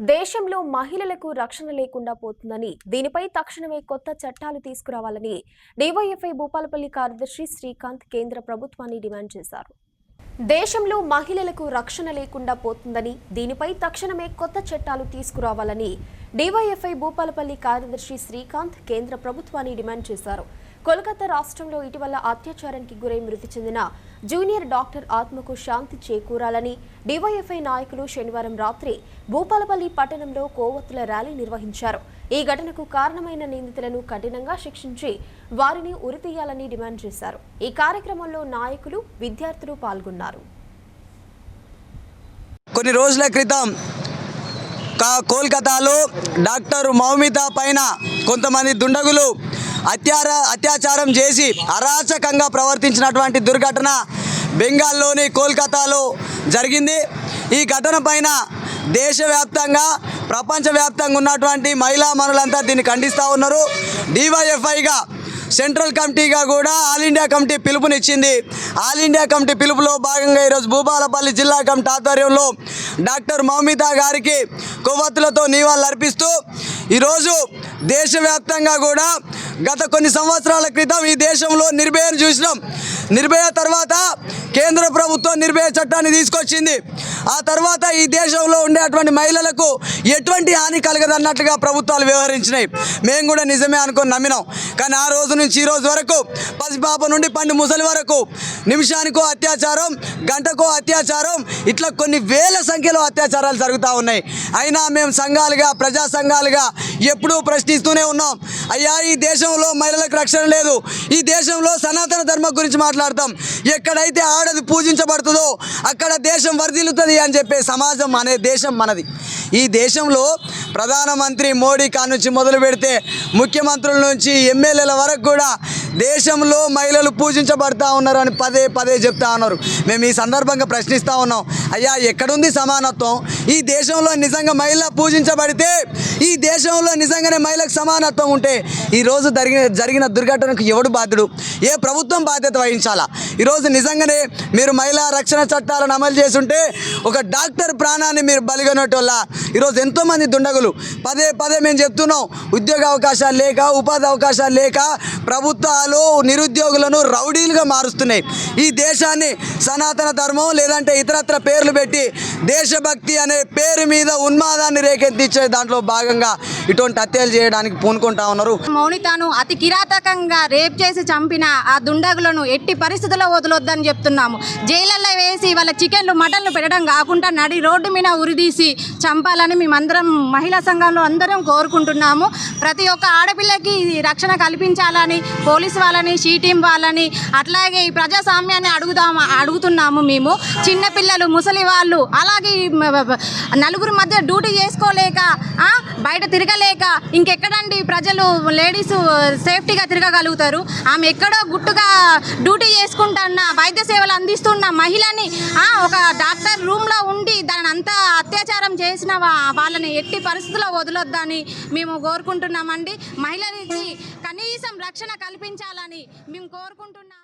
దేశంలో మహిళలకు రక్షణ లేకుండా పోతుందని, దీనిపై తక్షణమే కొత్త చట్టాలు తీసుకురావాలని డివైఎఫ్ఐ భూపాలపల్లి కార్యదర్శి శ్రీకాంత్ కేంద్ర ప్రభుత్వాన్ని డిమాండ్ చేశారు. దేశంలో మహిళలకు రక్షణ లేకుండా పోతుందని, దీనిపై తక్షణమే కొత్త చట్టాలు తీసుకురావాలని డివైఎఫ్ఐ భూపాలపల్లి కార్యదర్శి శ్రీకాంత్ కేంద్ర ప్రభుత్వాన్ని డిమాండ్ చేశారు. కోల్కతా రాష్ట్రంలో ఇటీవల అత్యాచారానికి గురై మృతి చెందిన జూనియర్ డాక్టర్ ఆత్మకు శాంతి చేకూరాలని డివైఎఫ్ఐ నాయకులు శనివారం రాత్రి భూపాలపల్లి పట్టణంలో కోవత్తుల ర్యాలీ నిర్వహించారు. ఈ ఘటనకు కారణమైన నిందితులను కఠినంగా శిక్షించి వారిని ఉరితీయాలని డిమాండ్ చేశారు. ఈ కార్యక్రమంలో నాయకులు, విద్యార్థులు పాల్గొన్నారు. కొన్ని రోజుల క్రితం కోల్కతాలో డాక్టర్ మౌమిత పైన కొంతమంది దుండగులు అత్యాచారం చేసి అరాచకంగా ప్రవర్తించినటువంటి దుర్ఘటన బెంగాల్లోని కోల్కతాలో జరిగింది. ఈ ఘటన పైన దేశవ్యాప్తంగా, ప్రపంచవ్యాప్తంగా ఉన్నటువంటి మహిళా మనులంతా దీన్ని ఖండిస్తూ ఉన్నారు. డివైఎఫ్ఐగా సెంట్రల్ కమిటీగా కూడా ఆల్ ఇండియా కమిటీ పిలుపునిచ్చింది. ఆల్ ఇండియా కమిటీ పిలుపులో భాగంగా ఈరోజు భూపాలపల్లి జిల్లా కమిటీ ఆధ్వర్యంలో డాక్టర్ మౌమిత గారికి కొవ్వొత్తులతో నివాళులు అర్పిస్తూ ఈరోజు దేశవ్యాప్తంగా కూడా గత కొన్ని సంవత్సరాల క్రితం ఈ దేశంలో నిర్భయను చూసినాం. నిర్భయ తర్వాత కేంద్ర ప్రభుత్వం నిర్భయ చట్టాన్ని తీసుకొచ్చింది. ఆ తర్వాత ఈ దేశంలో ఉండేటువంటి మహిళలకు ఎటువంటి హాని కలగదన్నట్లుగా ప్రభుత్వాలు వ్యవహరించినాయి. మేము కూడా నిజమే అనుకొని నమ్మినాం. కానీ ఆ రోజు నుంచి ఈ రోజు వరకు పసిపాప నుండి పండు ముసలి వరకు నిమిషానికో అత్యాచారం, గంటకో అత్యాచారం, ఇట్లా కొన్ని వేల సంఖ్యలో అత్యాచారాలు జరుగుతూ ఉన్నాయి. అయినా మేము సంఘాలుగా, ప్రజా సంఘాలుగా ఎప్పుడూ ప్రశ్నిస్తూనే ఉన్నాం. అయ్యా, ఈ దేశంలో మహిళలకు రక్షణ లేదు. ఈ దేశంలో సనాతన ధర్మం గురించి మాట్లాడతాం. ఎక్కడైతే ఆడది పూజించబడుతుందో అక్కడ దేశం వర్ధిల్లుతుంది అని చెప్పే సమాజం అనే దేశం మనది. ఈ దేశంలో ప్రధానమంత్రి మోడీ కానుంచి మొదలు పెడితే ముఖ్యమంత్రుల నుంచి ఎమ్మెల్యేల వరకు కూడా దేశంలో మహిళలు పూజించబడతా ఉన్నారు అని పదే పదే చెప్తా ఉన్నారు. మేము ఈ సందర్భంగా ప్రశ్నిస్తూ ఉన్నాం. అయ్యా, ఎక్కడుంది సమానత్వం? ఈ దేశంలో నిజంగా మహిళ పూజించబడితే, ఈ దేశంలో నిజంగానే మహిళకు సమానత్వం ఉంటే ఈరోజు జరిగిన దుర్ఘటనకు ఎవడు బాధ్యుడు? ఏ ప్రభుత్వం బాధ్యత వహించాలా? ఈరోజు నిజంగానే మీరు మహిళా రక్షణ చట్టాలను అమలు చేస్తుంటే ఒక డాక్టర్ ప్రాణాన్ని మీరు బలిగొనటోళ్ళ ఈరోజు ఎంతోమంది దుండగులు పదే పదే మేము చెప్తున్నాం. ఉద్యోగ అవకాశాలు లేక, ఉపాధి అవకాశాలు లేక ప్రభుత్వాలు నిరుద్యోగులను రౌడీలుగా మారుస్తున్నాయి. ఈ దేశాన్ని సనాతన ధర్మం లేదంటే ఇతరత్ర పేర్లు పెట్టి దేశభక్తి అనే పేరు మీద ఉన్మాదాన్ని రేకెత్తించే దాంట్లో భాగంగా ఇటువంటి హత్యలు చేయడానికి పూనుకుంటా ఉన్నారు. మౌనితను అతి కిరాతకంగా రేప్ చేసి చంపిన ఆ దుండగులను ఎట్టి పరిస్థితుల్లో వదలొద్దని చెప్తున్నాము. జైళ్ళల్లో వేసి వాళ్ళ చికెన్లు, మటన్లు పెట్టడం కాకుండా నడి రోడ్డు మీద ఉరిదీసి చంపాలని మేమందరం మహిళా సంఘంలో అందరం కోరుకుంటున్నాము. ప్రతి ఒక్క ఆడపిల్లకి రక్షణ కల్పించాలని పోలీసు వాళ్ళని, షీ టీం వాళ్ళని, అట్లాగే ఈ ప్రజాస్వామ్యాన్ని అడుగుతున్నాము. మేము చిన్నపిల్లలు, ముసలి వాళ్ళు, అలాగే నలుగురి మధ్య డ్యూటీ చేసుకోలేక, బయట తిరగలేక ఇంకెక్కడండి ప్రజలు, లేడీస్ సేఫ్టీగా తిరగగలుగుతారు? ఆమె ఎక్కడో గుట్టుగా డ్యూటీ చేసుకుంటున్న, వైద్య సేవలు అందిస్తున్న మహిళని ఒక డాక్టర్ రూమ్లో ఉండి దాని అంతా అత్యాచారం చేసిన వాళ్ళని ఎట్టి పరిస్థితుల్లో వదలొద్దని మేము కోరుకుంటున్నామండి. మహిళలకి కనీసం రక్షణ కల్పించాలని మేము కోరుకుంటున్నాము.